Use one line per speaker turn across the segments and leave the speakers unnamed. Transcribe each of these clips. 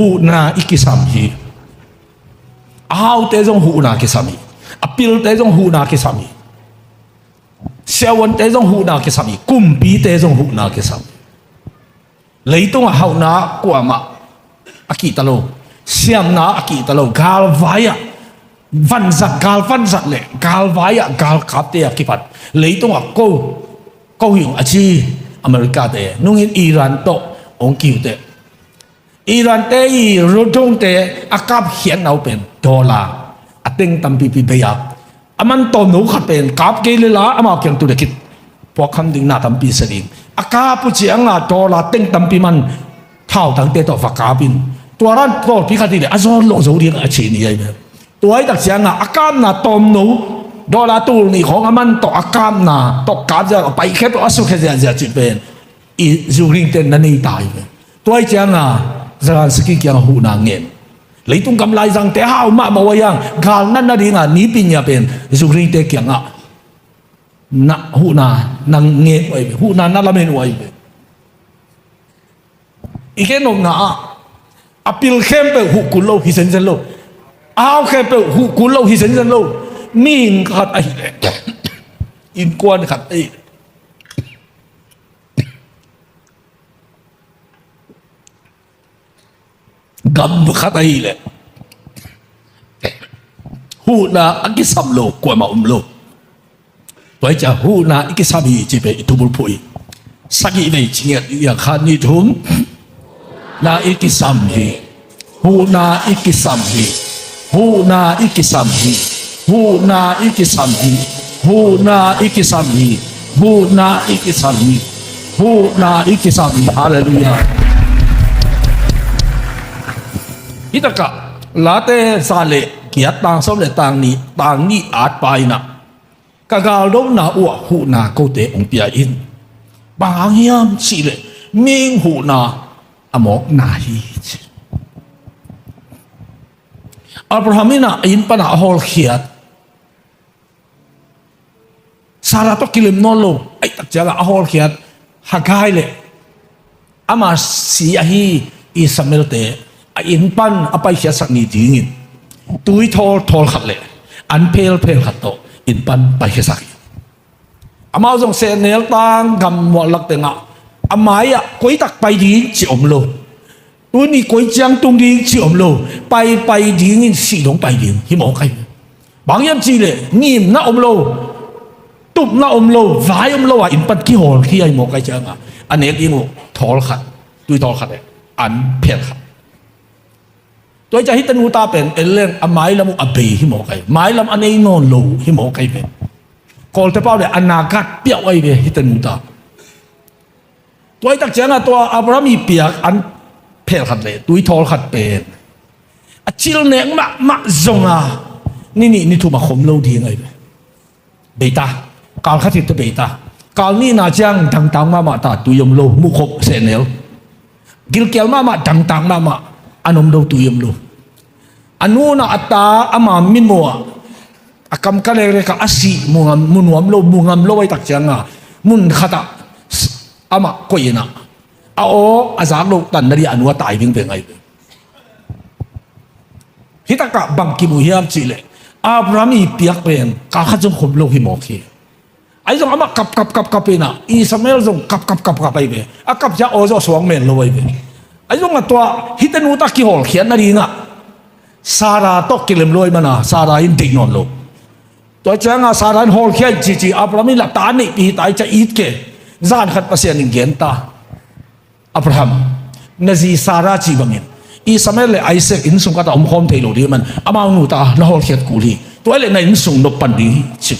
hu na ikisam hi ao te jong hu na kisami apil te jong hu na kisami siawan te jong hu na kisami kumpi te jong hu na kisami leitung hau na kuama akitalo siam na akitalo gal vaya van zat le gal vaya gal kapte akipat leitung ko yung achi Amerika te nungin Iran to ong kiu te Iran te i rodong te akap hian au pen dola ateng tampi pi beya aman to no khat pen kap ke le la ama kyang tu de kit pok kham ding na tampi sading akap pu chiang a dola teng tampi man thao tang te to fa kapin tua ran to pi khati le azon lo zo ding a chi ni ai be tua ai tak chiang a akam na tom no dola tu ni khong aman to akam na to kap ja pai khep asu khe ja chi pen i zuring ten na ni tai be tua ai chiang a Zelensky kyang hu na ngem leitung kam lai jang te hau ma ma wayang gal nan na ringa ni pinya pen zuring te kyang a na hu na nang nge oi hu na na la men oi be ikenong na apil khem pe hu kulo hi sen sen lo ao khem pe hu kulo hi sen sen lo min khat ai in kwan khat ai gam khát ai lệ hu na akisam lo kwa ma lo vậy cha hu na akisam hi chỉ về tu bul pui sagi về chỉ ya khan ni thum na akisam hi hu na akisam hi hu na akisam hi hu na akisam hi hu na akisam hi hu na akisam hi hu na akisam hi hallelujah Itaka late sale kiat tang som le tang ni at pai na kagal dom na wa hu na ko te ong pia in bang hiam si le ming hu na amok na hi Abrahamina in pana hol khiat sara to kilim no lo ai tak jala hol khiat hagai le ama si ahi Ismail te in pan apai khia sak ni dingin tui thol khat le an pel khat to in pan pai khia sak amao jong se nel tang gam mo lak tenga amaya koi tak pai ding chi om lo tu ni koi chang tung ding chi om lo pai ding in si dong pai ding hi mo kai bang yam chi le nim na om lo tup na om lo vai om lo in pan ki hol khi ai mo kai chang anek ingo thol khat tui thol khat an pel khatตัวจะฮิตนูตาเป็นเอเลนอไม้ลำอเบหิโมไกไม้ลำอันนี้นอนโลหิโมไกเป็นกอลเตเป้าเนี่ยอนาคตเปียกไว้เบฮิตนูตาตัวตักเจนะตัวอับรามีเปียกอันเพลขัดเลยตัวทอลขัดเป็นชิลเนงมะจงนี่ถูกมาข่มโลดีไงเบต้าการขัดติดตัวเบต้าการนี่น่าจังต่างมาตาตัวยมโลมุขบเซเนลกิลเกลมาต่างมาanom do tuyam lo anu na ata ama min mo akam kalere ka asi munuam lo ai tak changa mun khata ama koina ao azak lo tan nari anu tai bing be ngai hitaka bang ki mu hiam chi le abraham i piak pen ka kha jong khom lo hi mo khi ai jong ama kap pena Ismail jong kap ai be akap ja o jo suang men lo ai be ai jong atwa hitenu ta ki hol khian na ri nga sara to kilem loi mana sara in ding non lo to changa sara hol khian chi abraham la ta ni pi tai cha it ke zan khat pasien ning gen ta abraham nazi sara chi bangin Ismail le Isaac in sung ka ta khom thei lo ri man amao nu ta la hol khiat ku li to le na in sung no pan di chi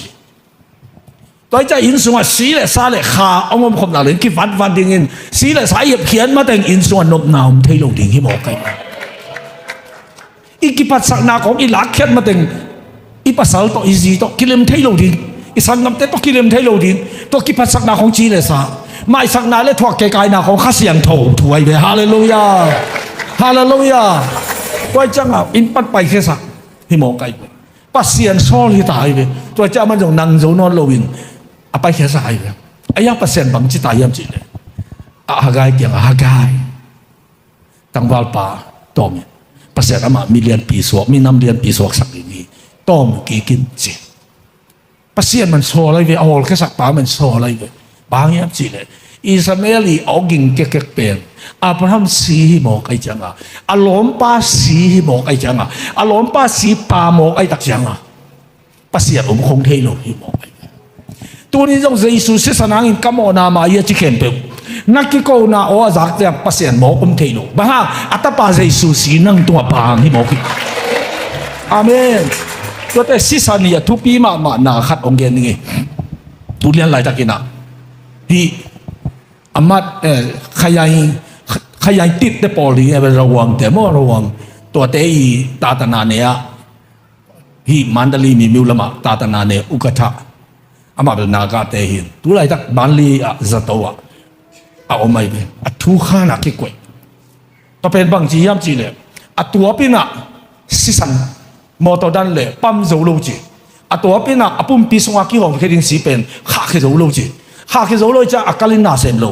tôi cho in sung xí lại xa lại khá ông không nào đến cái văn tiếng in xí lại xa hiệp khiến mà thành in sung nộp nào thấy lâu tiếng hi một cái ít cái bắt sắc nào có ít lá khét mà thành ít bắt sál to ít gì to cái lem thấy lâu tiếng ít sang ngắm tết to cái lem thấy lâu tiếng to cái bắt sắc nào không chỉ là xa mai sắc nào lại thuộc cái nào không khác xiang thủ ai về hallelujah tôi chẳng nào in bắt bài cái sắc hi một cái bắt xiang sol hi tai về tôi chẳng mà dùng năng dấu non lâu in apa kia sai ya ayah pasien bang cita yam cile agai tiang agai tangwal pa tom pasal ama million piso mi nam lian piso sak ni tom ki kin chi pasien man so lai ve awol ke sak pa man so lai ve bang yam chi le Ismaeli oging ke pen Abraham si mo kai changa alom pa si mo kai changa alom pa si pa mo kai tak changa pasien không thấy lo hi mo kai tu ni jong Jesus se sanangin kamo na ma ye chi ken pe nakiko na o azak te pasien mo thấy lo ba ha atapa Jesus si nang tua pa hi mo ki amen to te si san ya tu pi ma na khat ong gen ni tu lian lai takina hi amatขยายติดได้พอหรือระวังแต่ไม่ระวังตัวเตยตาตนาเนี่ยฮีมันดลีมีมิวลมาตาตนาเนี่ยอุกทะอามาเป็นนากาเตหินตัวไรตักบันลีอะจะตัวเอาไม่เป็นทุกข้านักเกี่ยตัวเป็นบางทีย้ำจีเลยตัวเป็นอะสิสันมอตดันเลยปั๊มโจโลจีตัวเป็นอะปุ่มปีสงอากิหงเคดินสีเป็นข้าเคโจโลจีข้าเคโจโลจะอาการลินนาเซนโล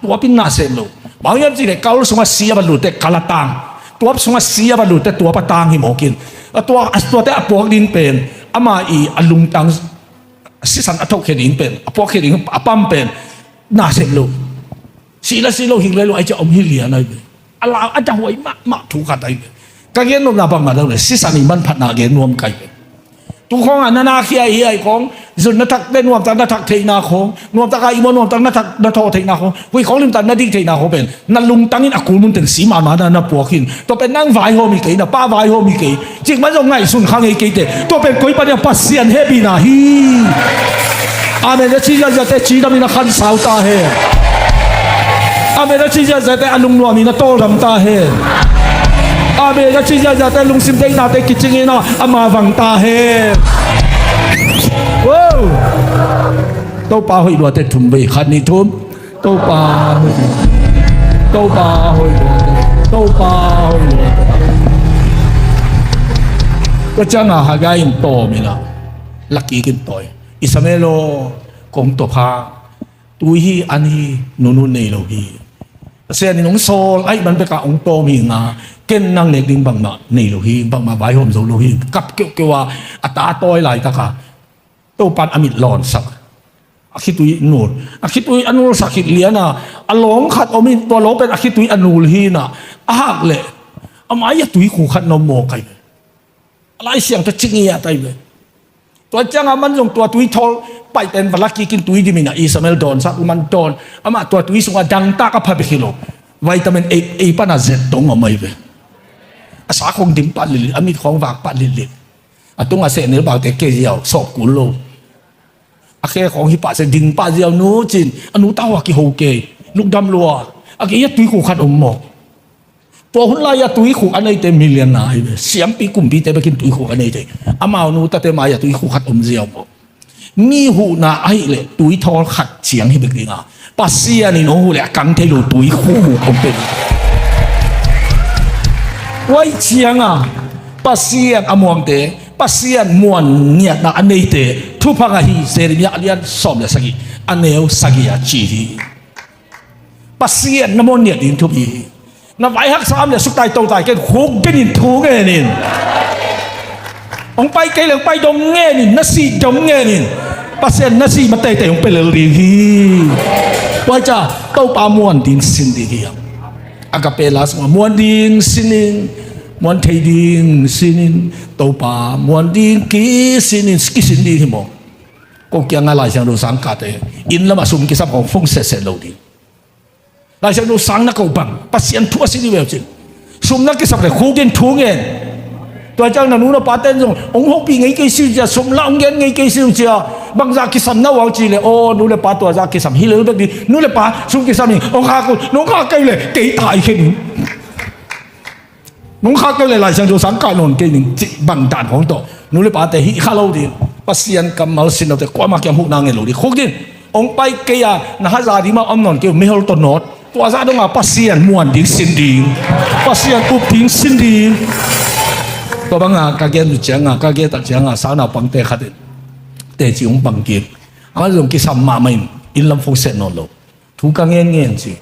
ตัวเป็นนาเซนโลบางอย่างจีเนี่ยเขาสงสัยบรรลุแต่กาลตังตัวสงสัยบรรลุแต่ตัวปะตังหิมกินตัวแต่ปวกดินเป็นอามาอีอลุงตังสิสันอทกเขดินเป็นปวกเขดินปั๊มเป็นน่าเสียลูสิโลหิงเลยลูไอจะอมหิเลียนอะไรอะไรอาจจะหวยมากถูกขัดอะไรก็เงี้ยนมนาบังมาแล้วเลยสิสันนี่มันพัฒนาเงี้ยนวมไก่ทุกของอันนั้นนาเขียไอ้ของส่วนนักทักได้นวมตังนักทักเทนาของนวมตังไอ้มนวมตังนักทักนักทอเทนาของคุยของลืมตังนักดิ้งเทนาของเป็นนั่นลุงตังนี่อากูมุนถึงสีมานั่นปวกหินตัวเป็นนั่งไหวโฮมีกี่นะป้าไหวโฮมีกี่จริงมันตรงไหนสุนข้างไอ้กี่เตตัวเป็นกุยปัญญาปัสเซียนเฮบีนาฮีอาเมนชี้จะแต่ชี้ดำมีนักขันสาวตาเฮอาเมนชี้จะแต่อลุงนัวมีนักโตดำตาเฮอาเมนชี้จะแต่ลุงซิมเตนาแต่กิจงินะอามาวังตาเฮว้าวโตปาหอยดัวแต่ทุ่มไปขันนี่ทุ่มโตปาหอยดัวโตปาหอยดัวก็จังหาหายอินโตมีนะลักกี้กินโตยอิสมาเอลคงตัวพาตุยฮีอันฮีนุนเนโลฮีเสียนี่น้องโซลไอ้มันเป็นกะองโตมีงาเก่นนั่งเล็กดิ้งบังมาเนโลฮีบังมาใบหอมโซโลฮีกับเกี่ยวว่าอัตตาโตยไหลตะกะโตปันอมิดหลอนสักอาคิตุยนูนอาคิตุยอนูสักขิดเลียนะอลงขัดอมินตัวโลเป็นอาคิตุยอนูลฮีนะอาหักเลยอามายตุยขู่ขัดนมโมไกอะไรเสียงจะจิงเงียไตเลยตัวจังมันส่งตัวตุยทอลไปเป็นบลักกี้กินตุยดิมินะอิสมาเอลโดนสักมันโดนอามาตัวตุยส่งดังตากระพับไปกิโลวิตามินเอปันอาเซตงอไม่เว้อาสาคงดิมปัดลิลิอามิของฝากปัดลิลิอาตุงอาเซเนื้อบางแต่เกลียวสอบกุลโลอาเคของฮิปะเซดิงปัดเดียวนู้จินอนุต้าวกิโฮเกลูกดำลัวอาเกยตุยขู่ขัดอมหมอกตัวหุ่นลายตุยขู่อันนี้เต็มมิลเลียนนายเสียงปีกุ่มปีเต็มไปกินตุยขู่อันนี้เต็มอามาอนุตัดเต็มมายตุยขู่ขัดอมเดียวหมอกมีหูนาไอ้เลยตุยทอขัดเสียงให้เบกดีงาปัสเซียนี่น้องหูเลยกันเทลูตุยคู่คงเป็นไว้เชียงอ่ะปัสเซียนอมวงเตปัสเซียนมวนเนี่ยนะอันนี้เตทุพังฮีเซริมีอันยันสอบเลยสักทีอันเนวสักทีจีฮีปัสเซียนน้ำมันเนี่ยดินทุบีน้ำไว้หักสามเนี่ยสุดตายโตตายกันคุกกันนินทุกเงี้ยนินองไปไกลเหลืองไปดงเงี้ยนินนัสีดงเงี้ยนินปัสเซียนนัสีมาเตะองไปเลยรีฮีว่าจะโตปามวนดินสินดีเฮียอากาเปล่าสมมวนดินสินินมวนเทดินสินินโตปามวนดินกีสินินสกิสินดีที่มองก็เกี่ยงอะไรเสียงดูสังกัดเองอินละมาสุ่มกิสับของฟงเสร็จโลดีลายเสียงดูสังนักบังปัสเซียนทั่วสิดีเวลจิสุ่มนักกิสับเลยคู่กินทุ่งเงินตัวเจ้าหน้านู้นปาเต้นส่งองค์หกปีไงกี่สิจ้าสุ่มละองเงินไงกี่สิจ้าบางจากกิสับน่าวางจีเลยโอ้นู้นเลยปาตัวจากกิสับฮิเลอร์แบบนี้นู้นเลยปาสุ่มกิสับนี่องค์ข้ากูน้องข้าไกลเลยกี่ตายแค่นี้น้องข้าก็เลยหลายเสียงดูสังกัดนนกี่หนึ่งจิบังด่านของตัวนู้นเลยปาแต่ฮิข้าเราดีปัสเซียนกำมาสินเอาแต่กว่ามาเกี่ยมหุนางเงาดีคุกดิองไปเกียนะฮะซาดีมาอมนนเกี่ยวไม่เอาตัวนอดตัวซาต้องมาปัสเซียนม้วนดิ้งสินดิ้งปัสเซียนปุ๊บดิ้งสินดิ้งตัวบางกาเกนดูเจียงกาเกตัดเจียงสาวนาปังเตะขัดเตะจีองปังเก็บมันลงกิสัมมาไม่อินลำฟงเซนนนโลถูกกังเงินสิ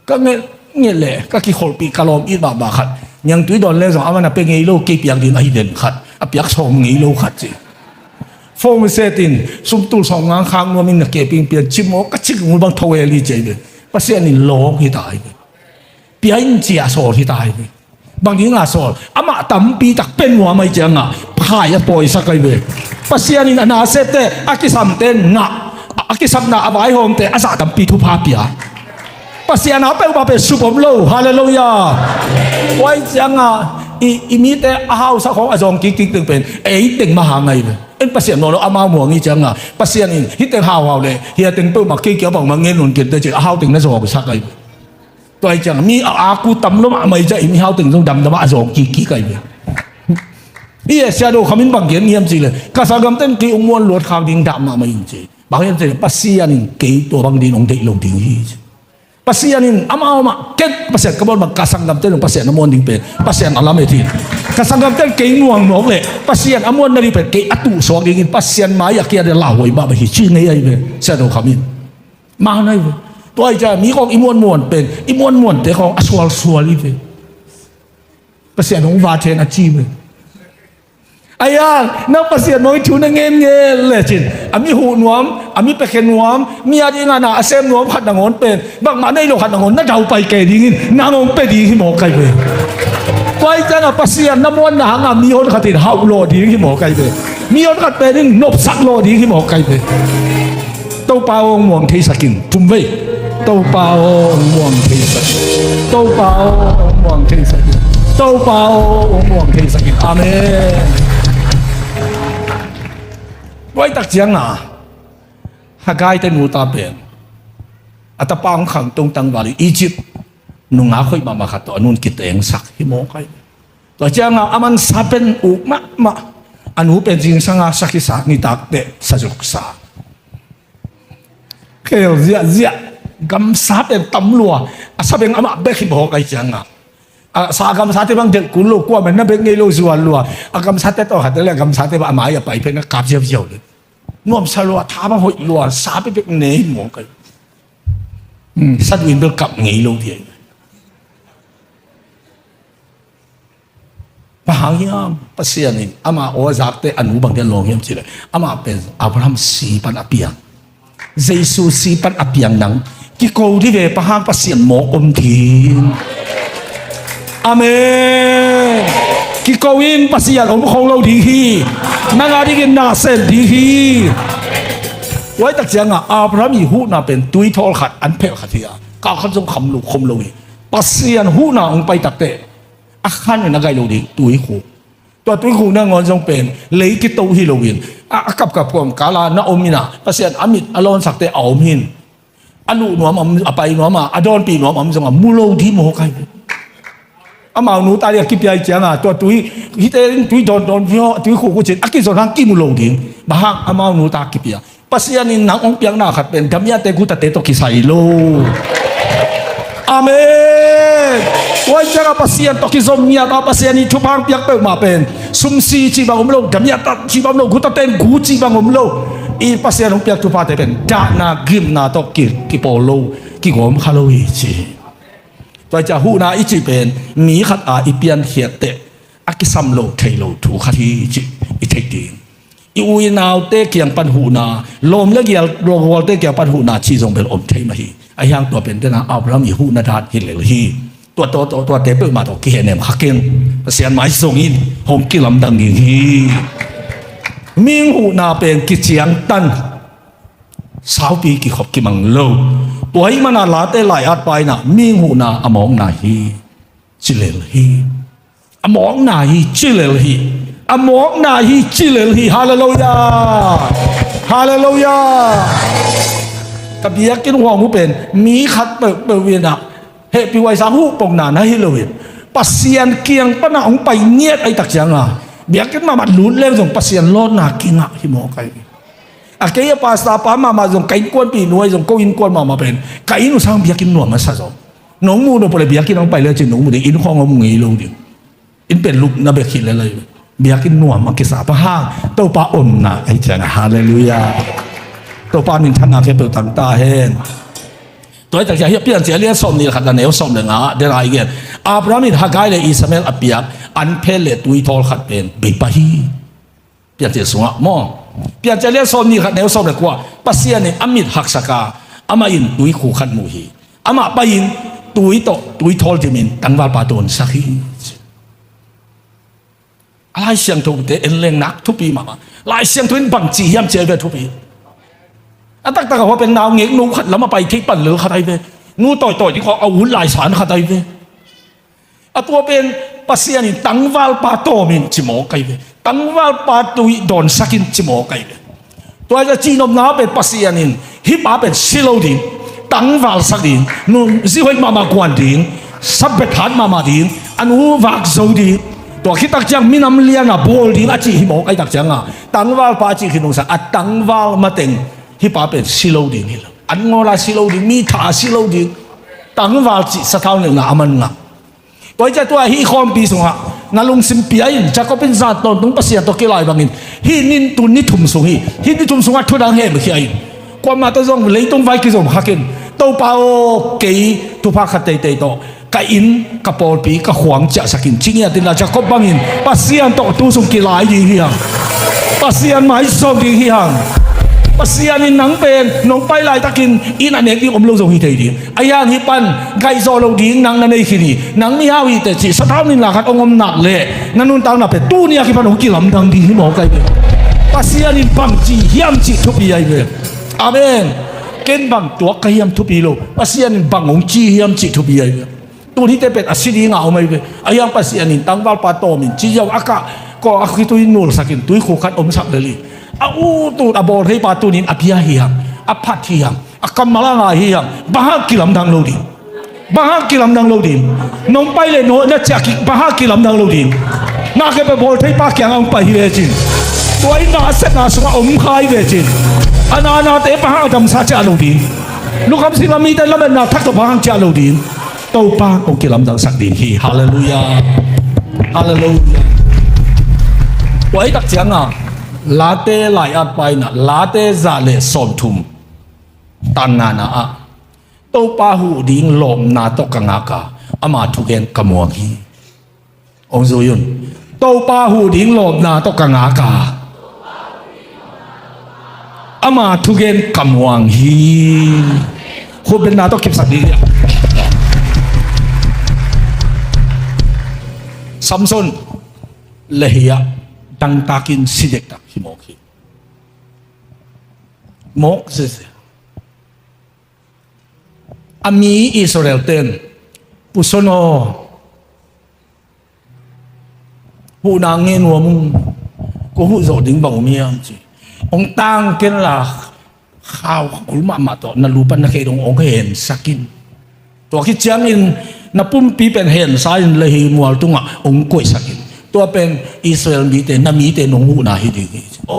กังเงิน nghe lệ các cái khổ bị calom ít bà khát nhưng túi đòn lên rồi anh mà bên ngay lâu kịp yang đi này đến khát biếc sòng ngay lâu khát gì phong sẽ tin sum tu sòng ngang khang nó mình là kẹp biển chim mỏ các chiếc ngôn bằng thâu eli chơi đấy bác sĩ anh lố thì đại biển chia sổ thì đại bằng những ngà sổ mà tắm pi tắc bên ngoài mấy chàng phải bồi sắc cái về bác sĩ anh na sẽ thế cái sắm tên ngạ cái sắm na vài hôm thế asa tắm pi thu pha bia bác sĩ anh bảo bảo super low hallelujah quay chàng mi thế hao sao không dùng kí từng bên ấy từng mà hàng ngày anh bác sĩ nó amao muang như chàng bác sĩ anh hít từng hao này hiện từng tôi mặc kí kiểu bằng mà nghe luôn kiện tới chỉ hao từng nó dùng sắc cái tôi chẳng mi aku tắm nó mà mày dậy mi hao từng trong đầm nó mà dùng kí cái bây giờ đâu không biết bằng kiến nghiêm gìเลยcả sao cầm tên kí ông muốn luật khang đình đạm mà mày gì bằng cái gì bác sĩ anh kí tổ bằng đi ông thị lồng tiếng gì bác sĩ anh amao mà kết bác sĩ các bạn bằng cả sang cầm tên bác sĩ nó muốn đình bền bác sĩ anh làm gì thì cả sang cầm tên kí nguồn nó lệ bác sĩ anh muốn đi bền kí atu số đi bác sĩ anh máy kia để lão hồi bà bị chi này ấy về sẽ đâu không biết mà này tôiจะมีของอิมวนมวนเป็นอิมวนมวนแต่ของอสวลสวลอีกภาษาของวาเทนอาชีพไอ้ยังนักภาษาน้อยชูนังเงี้ยเลยจินอามีหูนวมอามีเปกนวมมีอะไรงานอาเซมนวมขัดนางอนเป็นบางมาในโลกขัดนางอนน่าจะเอาไปแก่ดีงินนางอนไปดีที่หมอไก่เลยไปจังภาษาน้ำมันหางมีคนขัดติดเฮาโลดีที่หมอไก่เลยมีคนขัดเป็นนบสักโลดีที่หมอไก่เลยโตเปล่าหมวงเทสกินทุ่มเว่都包望其實，都包望其實，都包望其實。阿們。喂，特獎啊，下街的冇打病，啊，特幫行東當話你egypt，弄下去慢慢下到，弄結定sắc，希望佢。特獎啊，阿們沙邊有乜，安有變成生啊，sắc sắc，你打的實屬啥？佢又日。gam sáp em tắm lùa sáp em ama bê khi bỏ cái chăng sa gam sáp em bằng được cuốn lùa qua mình nó bê ngay lùa ruột lùa gam sáp em to hạt đấy gam sáp em ama ya bảy bên nó cạp dẻo dẻo đấy nuông sa lùa thả bằng hội lùa sáp em bê nấy mỏ cái sát viên bê cặp ngay lùa thì bà hàng hiam bà xia này ama ở giặc đấy anh u bằng cái lồng hiam chỉ đấy ama bên Abraham si pan apiang Jesus si pan apiang nang cái câu đi về bà hàng bà xiên mỏ thiên amen cái câu in bà xiên ông không lâu thì khi nàng ai đi cái na sen thì khi vậy tất nhiên Abraham hú na bên túi thol khát ăn phèo khát thì cả khát trong không lâu bà xiên hú na ông bay tập tệ khăn là cái lâu đi túi hú túi hú na ngon trong bên lấy cái tàu hi lâu in cặp cùng cả là nó ôm na bà xiên amit alon sắc tệ ôm hin alu nuam apai nuam adon pi nuam am jong mulo di mo kai ama nu ta lia kip yai chang to tui hite tui don vio tui khu ko chen aki zo hang ki mulo di ba hang ama nu ta kip ya pasian in nang ong piang na khat pen damya te gu ta te to ki sai lo amen wai chang pasian to ki zom nya ta pasian ni thu phang piak pe ma pen sum si chi bang om lo damya ta chi bang lo gu ta ten gu chi bang om lo i pasien ông piak tu pa te pen da na gim na to ki polo ki gom khalo hi chi toi cha hu na i chi pen mi khat a i pian hiat te a ki sam lo thei lo thu khat hi chi i thei ti i ui naw te kiang pan hu na lom le gial ro wol te kiang pan hu na chi jong bel om thei ma hi a yang to pen te na Abraham i hu na dat hi le hi to te pe ma to ki henem haken pasien mai song in hom ki lam dang hi miếng hũ na bên kí chiang tan sáu pi kí khop kí mang lâu tuổi mà na lá tê lại át bài na miếng hũ na among na hi chỉ lệ hi among na hi chỉ lệ hi among na hi chỉ lệ hi hallelujah hallelujah tập biệt cái hoàng hũ bên mi khát bờ viên à hệ bị hoài sáng hũ bồng na hi lâu viên pasian kiang pa na ông bay nhiệt ai tak chang biar kita mamat lun lem zong pasien lon na kinga himo kai akaya pasta pa mama zong kain kuan pi nuai zong ko in kuan mama pen kain nu sang biar kin nuam ma sa zong nong mu no pole biar kin ang pai le chin nong mu de in khong om ngi lo di in pen luk na be khil le le biar kin nuam ma ki sa pa hang to pa on na ai chang hallelujah to pa nin thana ke pe tang ta hen to ตัวจากเฮียเปลี่ยนเสียเลี้ยสมนี่ขัดละเนวสมเลยงะเดี๋ยวอะไรเงี้ยอับรามิดฮักไกเลยอิสมาเอลอภิยักอันเพลเลตุยทอลขัดเป็นเบิปะฮีเปลี่ยนเสียสงะมอเปลี่ยนจะเลี้ยสมนี่ขัดเนวสมเลยกว่าปัสยานี่อามิดฮักสกาอามาอินตุยคู่ขัดมูฮีอามาไปอินตุยโตตุยทอลที่มินตั้งวัลปาโดนสักฮีอะไรเสียงทุบเตเอ็นเลงนักทุบปีมาหลายเสียงทุนบังจียามเจเวทุบปีอันตั้งแต่ว่าเป็นนาวเงกนูขัดแล้วมาไปที่ปั่นหรือขัดไอเวนูต่อยที่เขาเอาหุ่นหลายสารขัดไอเวอัตัวเป็นปัสยานี่ตั้งวัลปาโตมินจิโมไกเวตั้งวัลปาตุยโดนสักินจิโมไกเวตัวจะจีนอมน้าเป็นปัสยานินฮิปาเป็นซิโลดินตั้งวัลสักดินนูซิวมามากวนดินสับเบ็ดหันมาดินอันอูวักโซดินตัวคิดตักจังมีน้ำเลี้ยงอ่ะโบลดินอาจีฮิโมไกตักจังอ่ะตั้งวัลปาจีขินุสักตั้งวัลมาเต็งฮิปาเป็นซิโลดินนี่แหละอันงอลาซิโลดินมีท่าซิโลดินตั้งวัลจีสะท้อนหนึ่งอ่ะมันอ่ะตัวจะตัวฮิคอมปีสงะนั่งลงสิมปีอินจะก็เป็นจัดตอนต้องภาษาตัวเกล้าบางอินฮินินตุนนิทุ่มสงฮินิทุ่มสงะทุดังเฮมขี้อินความมาตัวจงเลยต้องไว้กี่จงฮักอินตัวเปล่าเกยตัวพักขัดเตยโตกอินกับปอลปีกับหวงจะสักินจริงอย่างที่เราจะก็บางอินภาษาตัวตัวสงเกล้าดีเฮียงภาษาไม่สงดีเฮียงภาษานี่หนังเป็นน้องไปไล่ตะกินอินอันเอกที่อมลงส่งฮิตดีอายังฮิปันไกโซโลดีนังนั่นเองขี้นี่นังมีฮาวิแต่จีสถานีหลักขัดองค์หนักเลยนั่นนู่นตามนับเป็นตู้นี่ขี้ปันองค์กิลำดังดีที่หมอไกเป็นภาษานี่บังจีเฮียมจีทุบีไอเป็นอาเมนเกณฑ์บังตัวเฮียมทุบีโลภาษานี่บังองค์จีเฮียมจีทุบีไอเป็นตัวนี้จะเป็นอาศิริงเอาไม่เป็นอายังภาษานี่ตั้งวัลปาโตมินจีเจ้าอากาก็อาคิตุยนูลสักินตุยคู่ขัดอมสักเลยอาตูอาบอลให้ปาตูนินอภิยาเฮียงอภัทเฮียงอากำมาลางาเฮียงบ้ากิลำดังโลดิบ้ากิลำดังโลดิน้องไปเลยโน้ตจะกิบ้ากิลำดังโลดิน่าเก็บไปบอลให้ปาเกียงอังไปเวจินตัวอินนาเซนาสงอมคายเวจินอานาเตบ้าดำซาจาโลดิลูกคำสิลามีแต่ละเมนาทักตัวบ้าจาโลดิตัวป้าองกิลำดังสักดินฮีฮาเลลูยาฮาเลลูยาตัวไอ้ตักเสียงอ่ะลาเต้ไหลอัดไปนะลาเต้จะเลสอมทุมตันนานะตัวป้าหูดิ้งลมนาตกกังอากาอามาทุเกนกมัวกีองค์สุยุนตัวป้าหูดิ้งลมนาตกกังอากาอามาทุเกนกมัวกีคุณเป็นนาตกเก็บสักดีซัมซุนเลฮียดังตากินสิเด็กตักฮิโมกีมกสิอามีอิสราเอลเต็นปุษโนผู้นางเงินหัวมุงก็หูโจดิ้งบ่าวเมียจีองตังเกินละข้าวคุณมาต่อนั่นรู้ปันนักเององเห็นสักินตัวคิดจังอินนับปุ่มปีเป็นเห็นสายเลยมัวตุงอ่ะองกุยสักินตัวเป็นอิสราเอลมีแต่นามีแต่นงหูนาฮิดีโอ้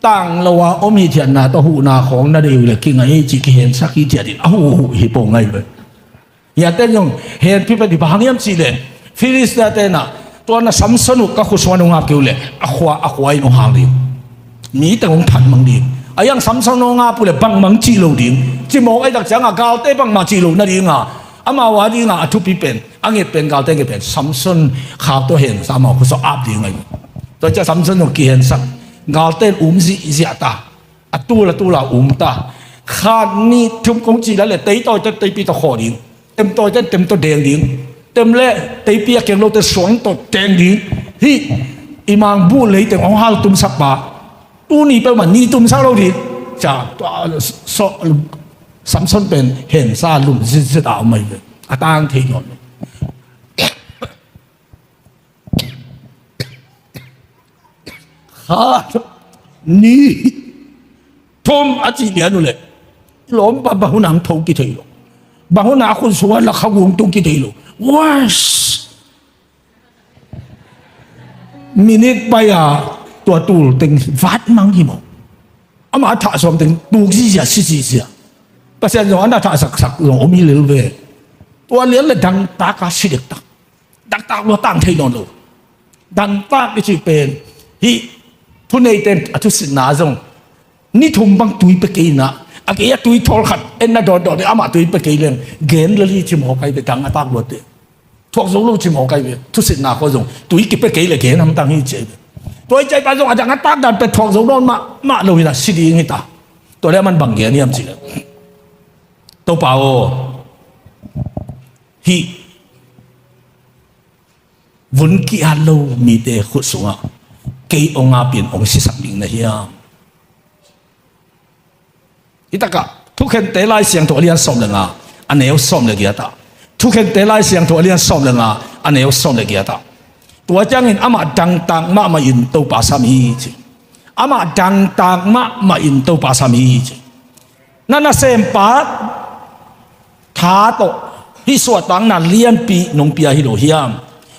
ต่างเราว่าอมีเทียนนาตัวหูนาของนาเดียวเลยกินไงจีเห็นสักกี่เทียนอ้าวฮิปโปไงเลยอย่าเต้นยงเห็นพี่ปฏิบัติยังสิเลยฟิลิสต์เต้นน่ะตัวน่ะสัมสนุกกับขุสวานุงาเกี่ยวเลยอควายนุหางดิมีแต่องทันมังดิไอ้ยังสัมสนุงาปุเลยบังมังจีโลดิจิโมไอ้ตักจังอ่ะกาวเต้บังมาจีโลนาดิงอ่ะอามาว่าดิงอ่ะทุบปีเป็นอังเกตเป็นกาวเต้เกเป็นสัมสนข่าวตัวเห็นสามหมอขุสอาบดิงไงตัวจะสัมสนุกกี่เห็นสักกาวเต้ซีตาอัตุละตาขาดนี่ทุ่มกงจีแล้วเลยเตยต่อจะเตยปีต่อขอดิงเต็มตัวแดงดิงเต็มเละเตยเปียกเก่งเราแต่สวงตัวแดงดิงที่อิมังบูเลยแต่ของฮาลตุมสักบาตู้นี่เป็นมันนี่ตุมสักเราดิจะสัมสนเป็นเห็นซาลุมจะด่าไม่เลยอาตางเทียนขาดนี่ทมอาจีเลียนุเลยล้มบะหุนังทงกิเทโลบะหุนาคนสวนละเขาวงตุงกิเทโลว้ามินิไปอ่ะตัวตูตึงวัดมังหิมอามาถ่าสมตึงตูกี่เสียก็เสียย้อนถ่าสักหลงมีเลือเวตัวเลี้ยงเลยดังตากาสิเด็กดังตากเราตั้งเทนอนโลดังตากที่ชื่อเป็นฮิทุนในเต็มทุสินาจงนี่ทุ่มบังตุยไปกินนะ akia tui thol khat en na do do ama tui pe ke leng gen le li chim ho kai be tang atak lo te thuốc giống lu chim ho kai be thu sit na ko jong tui ki pe ke le gen nam tang hi che tôi chạy ba jong ajang atak dan pe thuốc giống don ma lo hi na si di ngi ta tôi le man bang gen ni am chi to pa o hi vốn ki alo mi te khut sunga ke onga pin ong si sak ding na hiam itaka thu khen te lai siang to alian som lenga aneu som le gia ta thu khen te lai siang to alian som lenga aneu som le gia ta tua chang in ama dang tang ma in to pa sam hi chi ama dang tang ma in to pa sam hi chi nana sem pa tha to hi so tang na lian pi nong pia hi lo hiam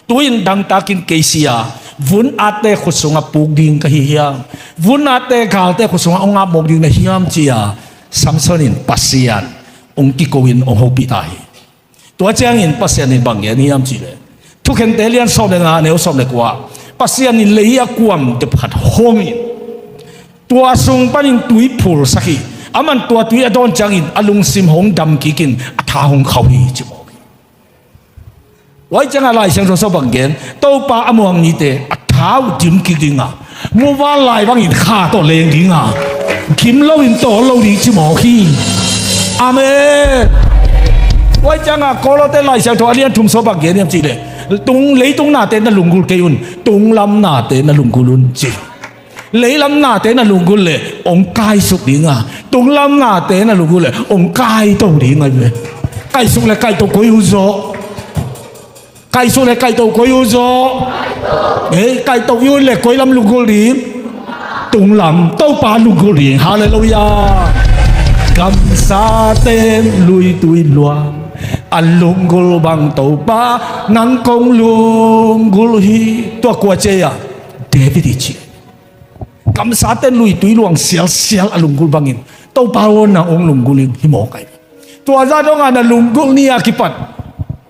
tuin dang takin kesia vun ate khusunga puk ding ka hiam vun ate galte khusunga onga mok ding na hiam chia samsonin pasian ong ki koin ong hopi tai tua chang in pasian in bang ni hiam chi le thu khen te lian so le nga neu som le kwa pasian in leia kuam te phat homi tua sung panin tui phul sakhi aman tua tui adon chang in alung sim hong dam ki kin atha hong khau hi chi wai chang lai sang so bang gen to pa among ni te athau dim ki dinga mu wa lai bang in kha to leng dinga kim lo in to lo di chi mo khi amen wai chang a ko lo te lai sang to alian thum so bang gen yam chi le tung lấy tung na te na lung gul ke un tung lam na te na lung gulun chi lấy lam na te na lung gul le ong kai suk dinga tung lam na te na lung gul le ong kai to dinga le kai suk le kai to ko yu zo kai su le kai to ko yu zo kai to yu le ko lam lu go li tung lam to pa lu go li hallelujah kam sa ten lui tui luang alung gul bang to pa nang kong lung gul hi to ko che ya David chi kam sa ten lui tui luang sial sial alung gul bangin to pa won na ong lung gul hi mo kai to za do nga na lung gul ni akipat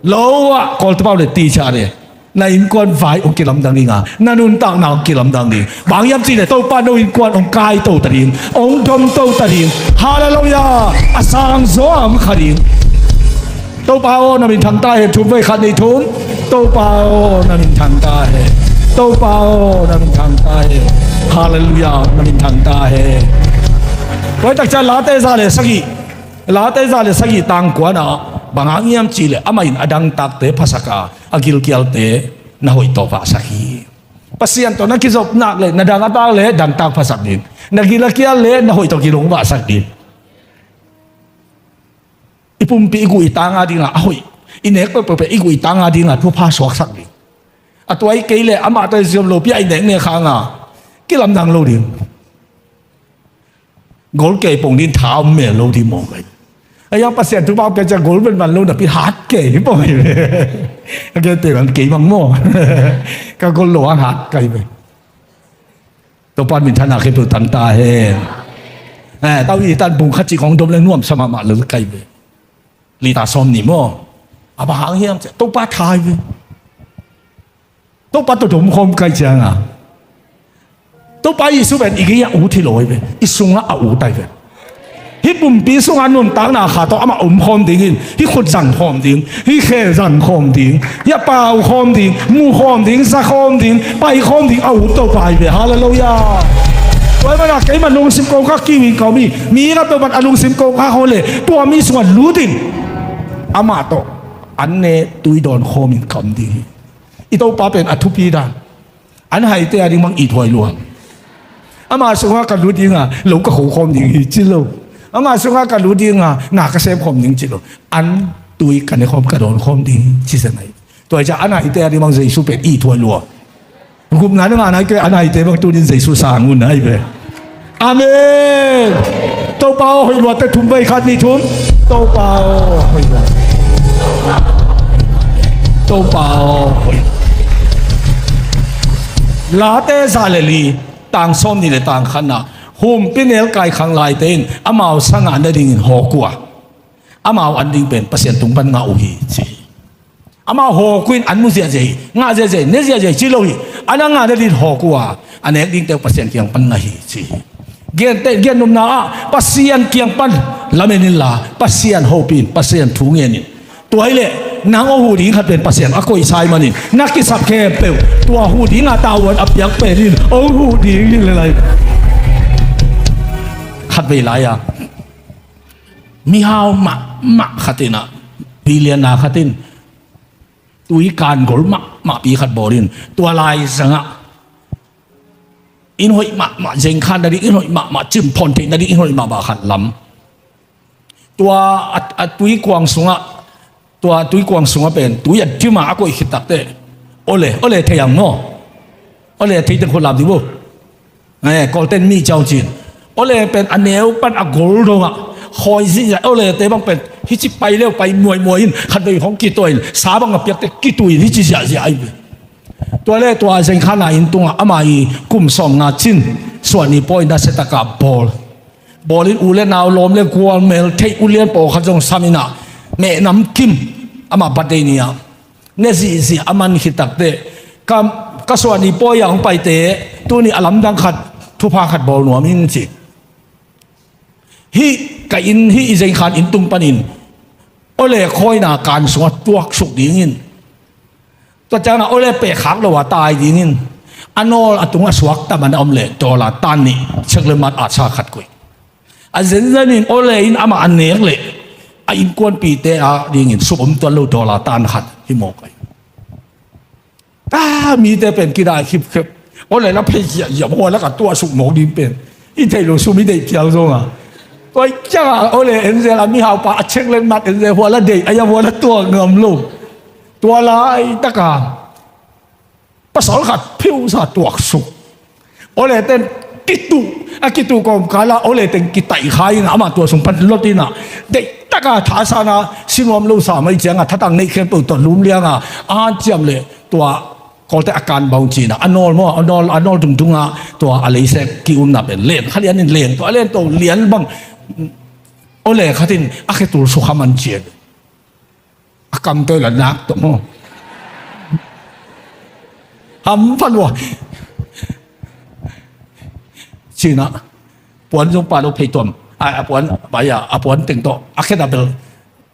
lâu à còn tao bao để tì cha đấy na in quan phải ông kia làm đằng đi ngà na nun tao nào kia làm đằng đi bằng yếm gì để tao pa đâu in quan ông cai tao ta đi ông thom tao ta đi hallelujah asang gió am khadin tao bao na mình thằng ta hệ thum với khad đi thum tao bao na mình thằng ta hệ tao bao na mình thằng ta hệ hallelujah na mình thằng ta hệ với tất cả lá tê ra để sagi tang quá nào bằng ang yam chi le ama in adang tak te phasaka agil kial te na hoi to pa sahi pasian to na kizop nak le na dang ata le dang tak phasak din na gila kial le na hoi to kilong ba sak din ipumpi igu itanga dinga ahoi inek pe igu itanga dinga thu pha swak sak din atwai ke le ama to ziom lo pi ai nek ne khanga kilam dang lo din gol ke pong din thao me lo di mo kai ayang pasien tu bao kerja gol ben ban lo na pi hat ke po ke te ban ke bang mo ka gol lo ang hat kai be to pan min thana ke tu tan ta he tao yi tan bung khat chi khong dom le nuam sama ma le kai be li ta som ni mo aba hang hiam to pa thai be to pa to dom khom kai chang a to pa yi su ben igi ya u thi loi be isunga a u tai be hi bum pi sung anun tang na kha to ama khom ding in hi khut zang khom ding hi khe zang khom ding ya pau khom ding mu khom ding sa khom ding pai khom ding au to pai be hallelujah wai ma kai ma lung sim ko ka ki wi ko mi ra to ban alung sim ko ka ho le to mi sung lu ding ama to an ne tui don khom in kam ding i to pa pen athu pi dan an hai te a ding mang i thoi luang ama sunga ka lu ding a lo ka ho khom ding hi chi lo ama sunga ka lu ding a na ka sem khom ding chi lo an tui kan khom ka don khom ding chi sa nai to ja ana ite a ding mang jesu pe i thoi luang gum na nga na ke ana ite bang tu din jesu sa ngun ai be amen to pao hoi lo te thum bai khat ni thum to pao hoi lo to pao hoi la te sa le li tang som ni le tang khana hum pinel kai khang lai ten amao sanga na ding ho kwa amao an ding pen pasien tung ban nga u hi chi amao ho queen an mu sia je nga je ne sia je chi lo hi ana nga na din ho kwa anek ding te pasien kyang pan na hi chi gen te gen num na pasian kiang pan lamenin la pasian hopin pasian thungenตัวเลยนางโอหูดิ้งขัดเป็นภาษาอักโกยชายมันนี่นักกิสับแคบเปลตัวหูดิ้งอาตาวันอับยักเป็นนี่โอหูดิ้งนี่อะไรขัดไปหลายอ่ะมีฮาวมะขัดตินะปีเลียนนาขัดตินตุยการกอลมะปีขัดบอรินตัวลายสังะอินหอยมะเจงขันนาดิอินหอยมะจิ้มพอนเทนาดิอินหอยมะบาขัดลำตัวตุยกวางสุงะตัวตุยกวางสุงะเป็นตุยจิ้มมาก็อีกตักเตะโอเล่เทียงเนาะโอเล่ที่เป็นคนลำดิบุกอลเต้นมีเจ้าจีนโอเล่เป็นอันเนวปั้นอักโกลดงอ่ะคอยสิโอเล่เตะบังเป็นฮิจิไปเร็วไปมวยขันไปของกี่ตัวสาบังกับเปียกเตะกี่ตัวฮิจิเสียไอตัวเล่ตัวเซนขานาอินตุงอามาอีกุมสองงาจินส่วนนี้ปอยน่าเสตกับบอลอูเล่นเอาลมเล่นกวนเมลเทอุเลียนปอขัดจงสามินาแม่น้ำกิมอามาบัดเดนียเนี่ยสิอามันหิตักเตะก็ส่วนนี้ปอยอย่างไปเตะตัวนี้อลัมดังขัดทุพาขัดบอลหนัวมินจิฮิกับอินฮิเซนขันอินตุงปนินโอเล่คอยนาการสวดตัวสุกดีงินตัวจ้านะโอเล่เปะขักเราว่าตายดีงินอันโนอตุงสวักแต่มันอมเล่ตัวละตันนี่เชิงเลมัดอาชาขัดกุยอันเซนเซนินโอเล่อินอามาอันเนกเล่อินกวนปีเตะดีงินสุกมตัวเราตัวละตันขัดฮิโมกัยมีแต่เป็นกีฬาคิบโอเล่แล้วเพย์อย่าบอกแล้วกับตัวสุกหมกดินเป็นอินเทโลซูมิเดเจียวซงอ่ะตัวจ้าโอเล่เอ็นเซลามีหาวปะเช็คเล่นมัดเอ็นเซหัวละเด็กอายาหัวละตัวเงือมลูกตัวลายตะกาภาษาขัดพิวซาตัวสุกโอเล่เต้นกิตุกอมกาลาโอเล่เต้นกิไตขายนะมาตัวสงพันลตินะเด็กตะกาท้าซานะสินวมลูสาไม่เจียงอ่ะถ้าตั้งในเข้มปุ่นตัวลุ้มเลี้ยงอ่ะเจียมเลยตัวก็แต่อาการเบาจีนะอันนอลตุงอ่ะตัวอะไรเสกกิอุนนับเป็นเล่นขัดเลี้ยนเล่นตัวเล่นตัวเลี้ยนบังโอเล่ขัดทินอาเคตุสุขามันเจียกำตัวละนักตัวมั้งหำพันวะจีน่ะปวนจงปาลูกเพย์ตัวปวนไปปวนติงโตแค่ดับเบิล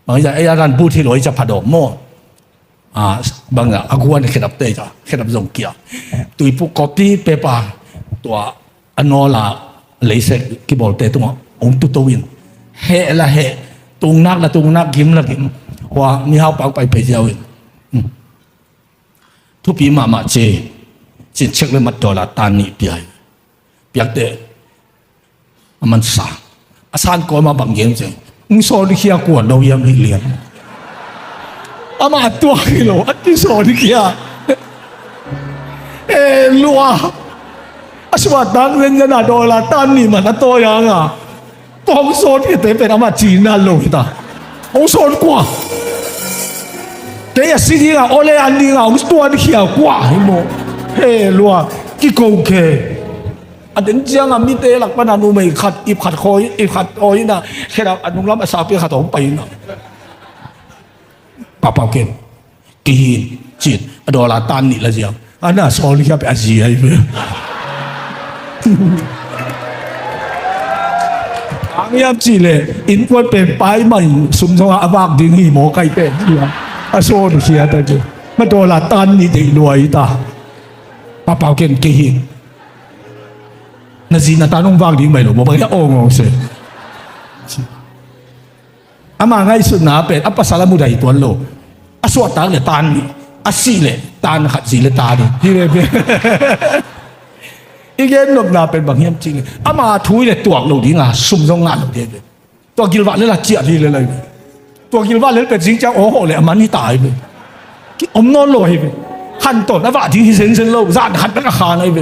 บางอย่างรันบูที่ลอยจะผัดดอกโม่บางอย่างกวนแค่ดับเตจ้ะแค่ดับจงเกียร์ตุยปุกกอปีเปปาตัวอันนอลาเลยเสกกีบอลเตตัวองตุตวินเฮละเฮตุงนักละตุงนักกิมละกิมว่ามีเขาปักไปเพจเอาทุกปีมาเจจิตเช็คเลยมาตัวละตานีเปียกเตะมันสาอาสานก็มาบังเย็นเจมึงสอนที่เขียกวนเรายังไม่เรียนอามาตัวกิโลอันที่สอนที่เขียลัวอาสวัสดังเรนจะน่าโดนละตานีมันตัวยังอ่ะต้องสอนที่เตะเป็นอามาจีนนั่นเลยตาองสอนกว่าเดี๋ยวสิ่งที่เราโอเลอันนี้เราตัวที่เขียวกว่าให้โมลัวกี่โกงเคอันเดียวจังมีเตะหลักปนันนูไม่ขัดอีขัดคอยอีขัดโอยนะแค่เราอันนู้นรับอาสาเปียขัดผมไปนะป้าเก่งกีจิตดอลลาร์ตันนี่ละเจียงอันน่ะสอนที่เขาไปอาเซียนเลยอันนี้จีเลยอินพวดเป็นไปมันสุ่มสว่าบางดิ้งหีโมไก่เป็นที่ว่าอาโซนเขียแต่จีมาดอลลาร์ตันนี่เด็กรวยตาป้าเก่งกีน่าจีน่าตานุ่งบางดิ้งไม่หรอกบอกว่าโอ้งงเสียอามาไงสุดหนาเป็นอัปสารมุดัยตัวโลอาสวดตาเลยตานอาศีเลยตานขัดศีเลยตาดิที่เรียบอีกอย่างหนึ่งน่าเป็นบางอย่างจริงอามาทุยเลยตัวโลดิ้งอ่ะสุ่มจงงานโลดิ้งเลยตัวกิลวะเลยละเจียดีเลยตัวกิลวะเลยเป็นจริงจังโอ้โหเลยอามันนี่ตายเลยอมนอนลอยไปขั้นต้นนะว่าที่เซนโลจานขัดนักขาอะไรไป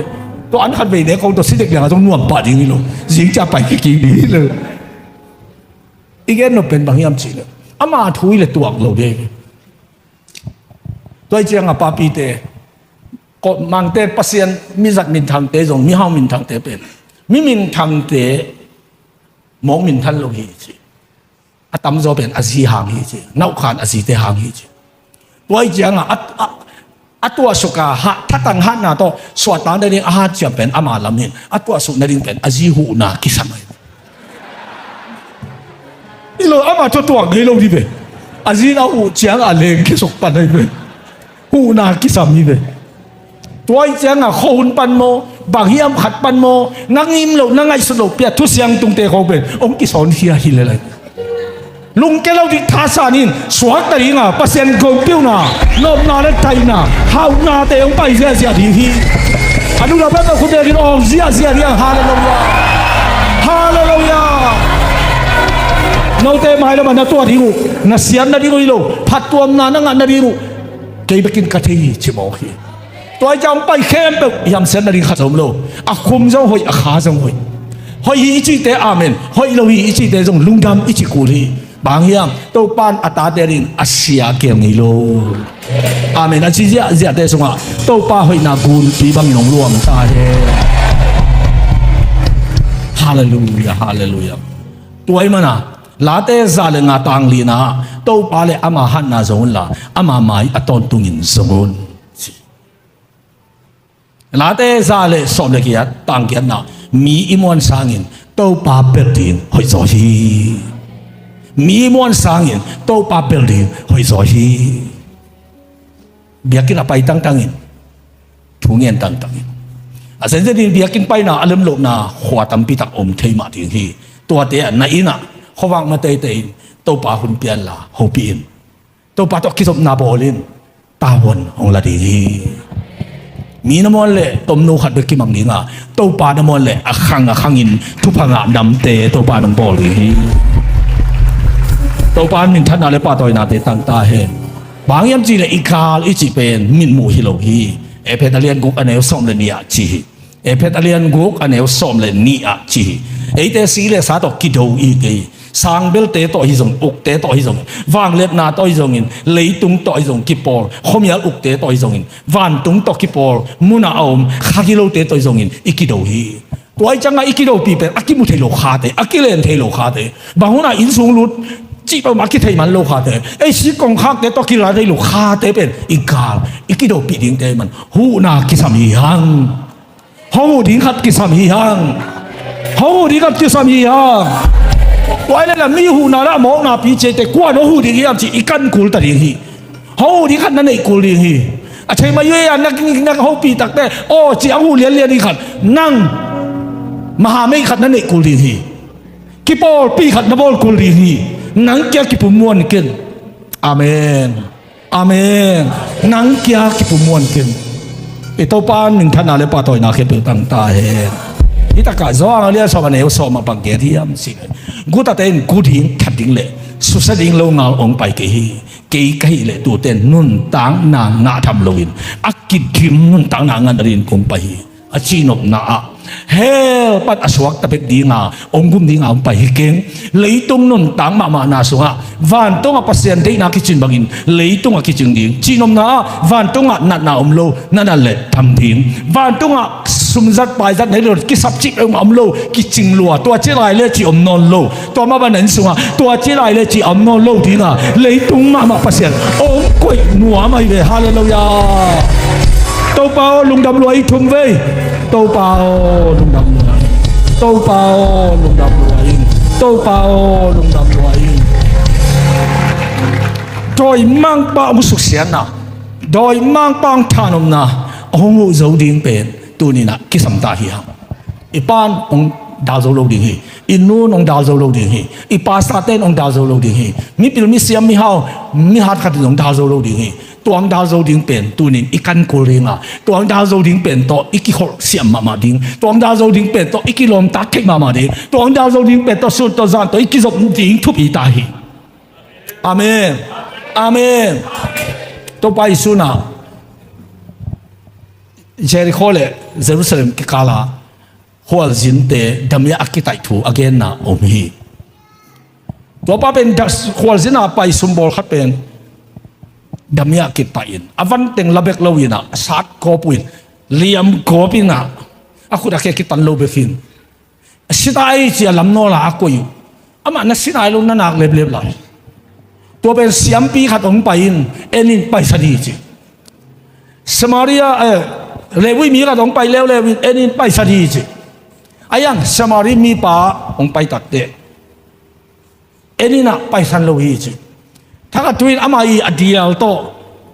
ตัวอันขัดไปเนี่ยเขาตัวสิ่งเด็กอย่างต้องนวมปาดอย่างนี้โลจริงจะไปกี่ดีเลยอีกอย่างหนึ่งเป็นบางอย่างจริงเลยอามาทุยเลยตัวโลดิ้งตัวเจ้าป้าปีเตะก็มังเตะปัสยันมีจักมินทางเตะจงมีห้าวมินทางเตะเป็นมีมินทางเตะมองมินทันโลหิตอาตมโจเป็นอาศีหางหิตนักขันอาศีเตหางหิตตัวเจ้า atua suka ha thatang ha na to swata na rin ahat siya pen amalamin atua su na rin pen azihu na kisamay ilo ama to tuang ngilo di be azina u chiang aleng kisok panay be hu na kisami be tuai chiang a khon pan mo baghiam khat pan mo nangim lo nangai su lo pia thu siang tung te ko be ong kison hia hilelai lung ke lo di thasanin swat tari nga pasien go piu na nop na le tai na hau na te ong pai sia sia di hi anu la ba ko de rin ong sia sia ria hallelujah hallelujah no te mai lo na to di ru na sian na di ru lo phat tuam na nga na di ru ke bekin ka thei chi mo hi toy jang pai khem pe yam sen na ri kha som lo a khum zo hoi a kha zo hoi hoi hi chi te amen hoi lo hi chi te jong lung dam chi ku ri bang hiam to pan ata te rin asia kem ni lo amen a chi ja ja te songa to pa hoi na gun pi bang nong luam ta he hallelujah hallelujah toy mana la te za le nga tang li na to pa le ama han na zon la ama mai aton tungin zon la te za le som le kia tang kia na mi imon sangin to pa petin hoi zo hi mi mon sangin to pa building hoi zo hi biakin apai tang tangin thungen tang tangin asen je din biakin pai na alam lo na khwa tam pi tak om thei ma ting hi to te na ina khowang ma te te to pa hun pian la ho pi in to pa to kisop na bolin ta won ong la di hi mi na mon le tom no khat be ki mang ni nga to pa na mon le akhang in thu phanga dam te to pa nong bol hi to pan min thana le pa toy na te tang ta he bang yam chi le ikal i chi pen min mu hi lo hi e petalian guk aneu som le nia chi e petalian guk aneu som le ni a chi e te si le sa to ki do i ke sang bel te to hi jong uk te to hi jong wang lep na to hi jong in leitung to hi jong ki por khomial uk te to hi jong in van tung to ki por muna om khagilo te to hi jong in ikido hi toy changa ikido pi pe akimu thelo kha te akilen thelo kha te banguna in sung lut chỉ bảo mắc cái thầy mình lâu khá thế, ấy sĩ công khác để tôi kia là đây lâu khá thế bên, ít cả, ít cái đầu bị điện thế mình, hú na cái sắm hi hang, hú điện khát cái sắm hi hang, hú điện khát cái sắm hi hang, vậy là mi hú na là mong na bị chết, qua nó hú điện hi chỉ ít căn cùl ta điện hi, hú điện khát nó này cùl điện hi, à thầy mà yêu anh năng hú bị tắc thế, ô chỉ hú liên đi khát, năng mà hà mấy khát nó này cùl điện hi, cái bol bị khát nó bol cùl điện hi nang kia ki pumuan ken amen amen nang kia ki pumuan ken ito pan ning thana le pa toy na khe pe tang ta he ita ka zo ang le so ma ne so ma pang ke thiam si gu ta ten gu ding that ding le su sa ding lo ngal ong pai ke hi ke kai le tu ten nun tang na nga tham loin akit kim nun tang na ngan rin kong pai a chinop na a hell pat aswak tapek di nga ongum di nga ang pahikeng leitung nun tang mama na sunga van to nga pasien dei na kitchen bangin leitung nga kitchen ding chinom na van to nga nat na omlo na le tham thing van to nga sumzat pai zat nei lo ki sap chik omlo kitchen lua to che lai le chi om non lo to ma ban sunga to che lai le chi om non lo di nga leitung mama pasien om koi nuwa mai ve hallelujah tô bao lùng đầm loài thùng về tô bao lùng đầm loài tô bao lùng đầm loài tô bao lùng đầm loài đôi mang bao một súc xiên na đôi mang bang than om na ông ngủ dấu điên bền tu ni na cái sầm ta hiang ipan ông đào dấu lâu điên hi inu ông đào dấu lâu điên hi ipa sa tên ông đào dấu lâu điên hi mi pil mi siam mi hao mi hat khát ông đào dấu lâu điên hi tuang đào dấu điên bền tu ni ikan kuling à tuang đào dấu điên bền to iki khol siam mama điên tuang đào dấu điên bền to iki lom ta kek mama điên tuang đào dấu điên bền to sut to zan to iki zop điên thu pi ta hi amen amen to pai su na Jericho le Jerusalem ki kala hol zin te damya akitai thu again na om hi to pa ben hol zin na pai sumbol khat pen damya kitain avan teng labek lawina sat ko puin liam ko pina aku da ke kitan lo be fin sitai chi lam no la akoi ama na sinai lo na nak leb leb la to ben siam pi khat ong pain enin pai sadi chi สมารีเลวิมีก็ต้องไปแล้วเลวิเอ็นไปสัดีจีไอ้ยังสมารีมีป่าองไปตัดเตะเอ็นน่ะไปสันโลหิจีถ้าก็ตุยอามาอีอดียลโต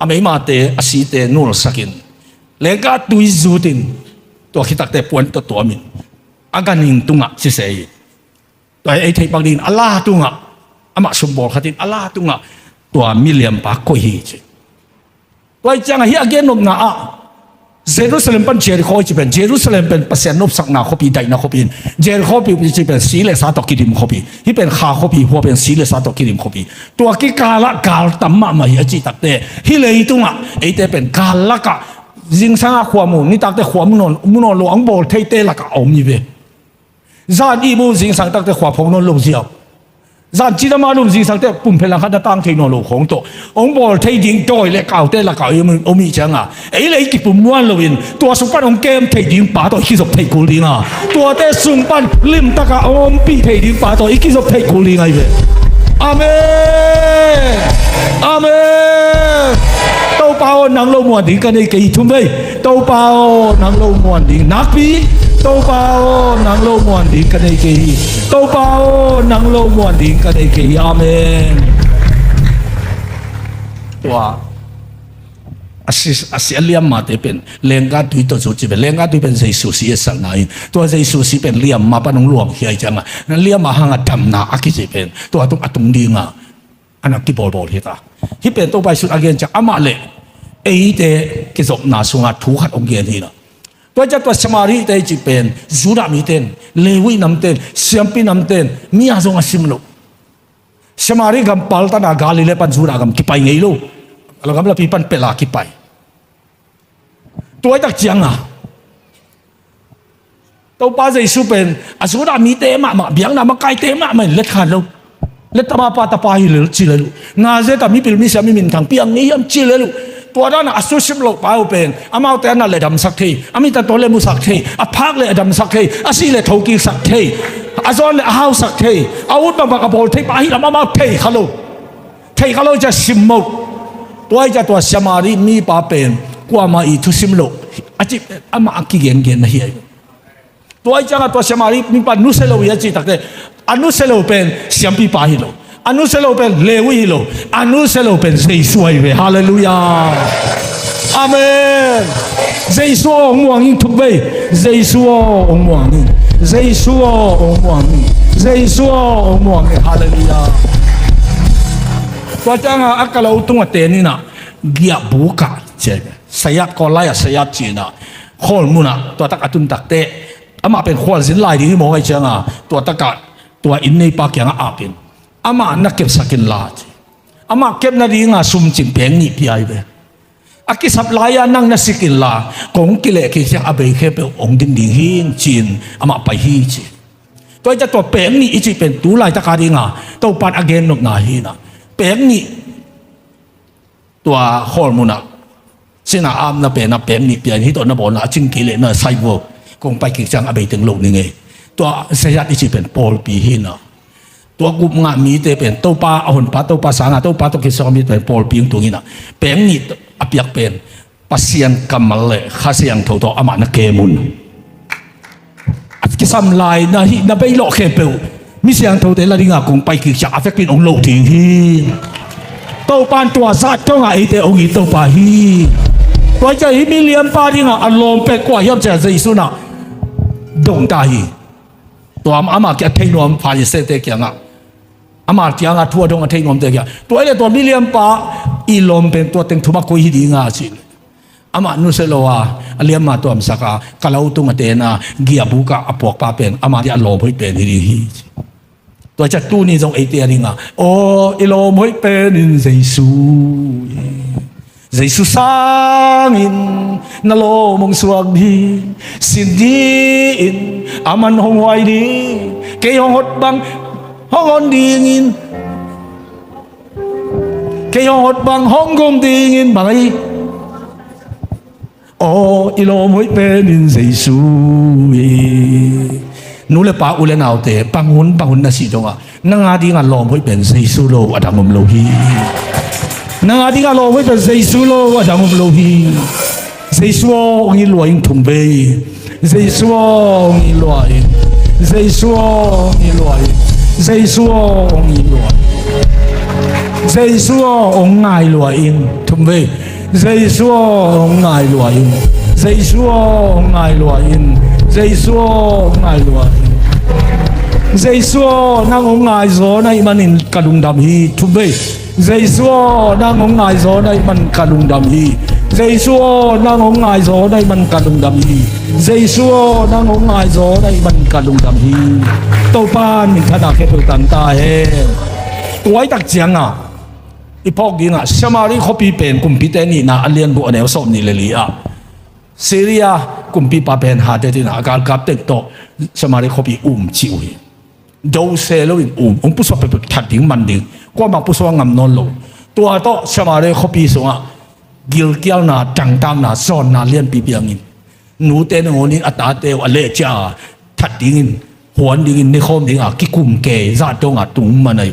อาไม่มาเตะอาศีเตะนูรสักินเลก็ตุยจูดินตัวคิดตักเตะปวนตัวมินอาการนิ่งตุงอ่ะสิเสยตัวไอ้ที่บางดินอัลลาตุงอ่ะอามาสมบูรณ์ขัดินอัลลาตุงอ่ะตัวมิเลียมปากโคฮีจีตัวจังเฮียเกนนมนะเยรูซาเล็มเป็นเจริโคจีเป็นเยรูซาเล็มเป็นเปอร์เซ็นต์นบสักนาโคปีได้นาโคปีเจริโคปีจีเป็นสีเลสาตกิริมโคปีที่เป็นขาโคปีหัวเป็นสีเลสาตกิริมโคปีตัวกิกาละกาลตัมมาไม่อจิตักเตฮิเลยตุงอ่ะไอเตเป็นกาละกะจิงสังอาขวามุนนี่ตักเตขวามุนหลวงโบเทเตละกะอมีเวจานอีบูจิงสังตักเตขวาพงนนลงเสียวจานจีนมาลุมจิงสังเตปุ่มเพลังขัดตั้งเทนโลของโตองโบเทดิงโดยเลกเอาเตละกะยมันอมีจังอ่ะไอเลยกิปุ่มม้วนลวินตัวสุปันองเกมเทดิงป่าตัวคิดสบเทกุลิงอ่ะตัวเตสุปันลิมตะกะอมปีเทดิงป่าตัวคิดสบเทกุลิงไอเวอาเมนอาเมนเต้าเปานังโลมวนดิงกันในกี่ทุ่มเว้ยเต้าเปานังโลมวนดิงนักปีเต้าเปานังโลมวนดิงกันในกี่เต้าเปานังโลมวนดิงกันในกี่อาเมนตัวอาศัยเลี้ยมมาเตเป็นเลงกาตุยตัวจุดจีเป็นเลงกาตุยเป็นเจสุสีสักหน่อยตัวเจสุสีเป็นเลี้ยมมาปนงหลวงเฮียจังอ่ะนั่นเลี้ยมมาหางดำนาอากิจีเป็นตัวตุ้งอัตุงดิงอ่ะอันนั้นที่บอลที่ตาที่เป็นตัวไปสุดอาเกนจากอามาเลเอเตกิจบนาสุงาถูกขัดองเกนที่น่ะตัวจะตัวสมารีเตจีเป็นจูดามีเต้นเลวินำเต้นเซียมปีนำเต้นมีอาจงอาซิมโลสมารีกำปัลตันอากาลิเลปันจูดากำกิไปไงลูกเรากำลังปีปันเปลากิไปตัวตักจังอ่ะตัวป้าใจสุเป็นอาสุดามีเตมะมาเบียงนามาไกเตมะมันเล็ดขันลูกเล็ดตามาปาตาปาฮิลจิเลลูงาเซตามีปิลมิสามีมินทางเปียงนี้ยัมจิเลลูตัวนั้นอาสุชิมโลกป้าเป็นอามาเอาแต่นั่นเลยดำสักทีอามีแต่ตัวเลมุสักทีอาพักเลยดำสักทีอาศีเลยทกิสักทีอาซอนเลยอาฮาวสักทีอาวุธมาบักกระโปรงที่ป้าฮิลมาเทขลุเทขลุจะชิมโมตัวจะตัวสมารีมีป้าเป็นกว่ามาอีทุสิมโลอาจิอามากิเกนเกนนะเฮียตัวจะตัวสมารีมีป้านุเซโลยาจิตักเตอนุเซโลเป็นเสียมปีป้าฮิโลอนุเซโลเป็นเลวิฮิโลอนุเซโลเป็นเจสวยเวฮาเลลูยาอาเมนเจสวองม่วงยิ่งทุกเบยเจสวองม่วงยิ่งเจสวองม่วงยิ่งเจสวองม่วงยิ่งฮาเลลูยาตัวจังอ่ะอักเราตุ้งเตนี่นะเกียบุกะเจสยามก็ไล่สยามจีน่ะข้อมูลน่ะตัวตักตุนตักเตะอามาเป็นข้อสินไล่ที่มองให้จังอ่ะตัวตักตัวอินในปากยังอาเป็นอามานักเก็บสกินลาจอามาเก็บนาดีงาซุ่มจิมเพียงนี่พี่ไอ้เว้อากิสับลายานั่งนักสกินลากงกิเลกิจอาเบยเคเปองดินดิหินจีนอามาไปฮีจีตัวจะตัวเพียงนี่อีจีเป็นตัวลายตะการดิงาตัวปันอเกนนกนาฮีนะเพียงนี่ตัวข้อมูลน่ะสินะอามน่ะเป็นน่ะเพียงนี่เพียงที่ตัวน่ะบอกน่ะจิงกิเลน่ะไซโวกงไปกิจอาเบยถึงโลกนี่ไงตัวเสียอีจีเป็นปอลปีหินะตัวกุมงามีเตเป็นตัวป้าเอาหุ่นป้าตัวป้าสางตัวป้าตัวกิจมีเป็นปอลปีงตัวนี้นะเพียงนี่อภิยักเป็นปัสเซียนกำมะเลข้าเสียงตัวอามานักเกมุนกิจสัมลายนะฮินะไปหลอกเคเปลมิเสียงตัวเดลาดิงากงไปกิจอาเฟกเป็นองโลกทิ้งหิตัวปานตัวสัตว์ตัวไงเตองอีตัวป้าฮีตัวจะฮิมิเลียมป้าดิงาอารมณ์เป็นกว่าย่อมจะใจสุนัขดงตาฮีตัวอามาแกเทนวมพาเสเตกียงอ่ะอามาเกียงอ่ะทั่วดงเทนวมเตกียตัวไอ้ตัวมิเลียมป้าอีลมเป็นตัวเต็งทุมาคุยดีงาสิอามานุเซโลวาเลียมมาตัวมสักกะลาอุตุงเตนะเกียบุกะอปอกป้าเป็นอามาที่อารมณ์ให้เป็นฮีฮีตัวจัตุนี่จงไอเตียริงอ่ะโอ้อารมณ์ให้เป็นเจสุYesus sangin nalo mong suwag di sindiin aman hong huay di kayong hotbang hongon dingin kayong hotbang honggong dingin bangay o ilo mo'y penin Yesus nule pa ulen aute panghun na si donga nangadi nga lo mo'y pen Yesus lo adamom lohi nang ating alo mo ito sa isulo adamom lohi Giêsu ông in loài thùng bê Giêsu ông in loài Giêsu ông in loài Giêsu ông in loài Giêsu ông ngài loài in thùng bê Giêsu ông ngài loài in Giêsu ông ngài loài in Giêsu ông ngài loài in Giêsu nang ông ngài gió này manin kadung dam hi thùng bê Giêsu nang ông ngài gió này man kadung dam hi Giêsu nang ông ngài gió này man kadung dam hi Giêsu nang ông ngài gió này man kadung dam hi tàu pan mình thà khép được tàn ta he tuổi đặc giang à ipok đi ngà Samari copy pen kumpi teni na alien bu anel som ni leli à Syria kumpi pa pen ha te na gal kap tek to Samari copy chiu hi đâu xe lo in ông puso pe thật tiếng man tiếng qua mà puso ngam non lo tua to Samari copy so à gil kial na tang tam na son na lien pi piang in nu te na ngonin ata te ale cha thật tiếng in huan tiếng in ne khom tiếng à ki kum ke za to nga tung ma nai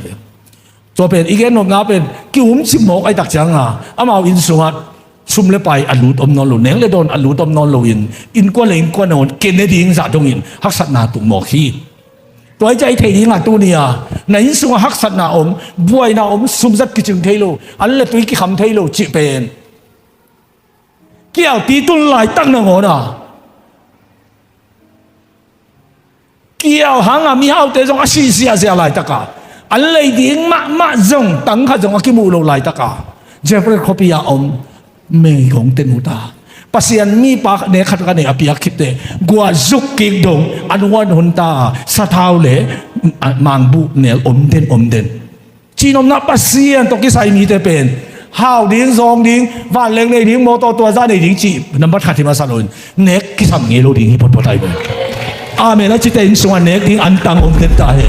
ตัวเป็นอีกแค่นกงาเป็นกิ้วมสิบโมกไอ้ตักจังอ่ะอามาอินสุงัดซุ่มเลไปอัลลูตอมนอนลูเนงเลโดนอัลลูตอมนอนลูอินกว่าเลงกว่าโนนเกณฑ์ดิ้งจัดตรงอินฮักษณาตุกหมอกฮีตัวใจเทียงอ่ะตัวเนี่ยในอินสุงัดฮักษณาบวยนาซุ่มจัดกิจงเทโลอันเลตัวกิคำเทโลจิเป็นเกี่ยวตีตุนไหลตั้งนงอน่ะเกี่ยวหางมีเอาแต่จงอาชีเสียไหลตะกาอันเลยดิ้งมาจงตั้งข้าจงอากิมูโลไหลตะกาเจฟเฟอร์คอปียาไม่ของเตนุตาปัสยันมีปากเนขัดกันเนอภิยักคิดเตกัวจุกกิดงอันวันหุนตาสะท้าวเล่มังบุเนลเด่นจีนนับปัสยันตกิสายมีเตเป็นห้าวดิ้งซองดิ้งวันเล็กในดิ้งโมโตตัวจ้าในดิ้งจีนับบัตรขัดที่มาสลุนเนกกิสัมเงโลดิ้งฮิปโปไตไปอาเมนะจิตเตนส่วนเนกดิ้งอันตังเด่นตาเฮ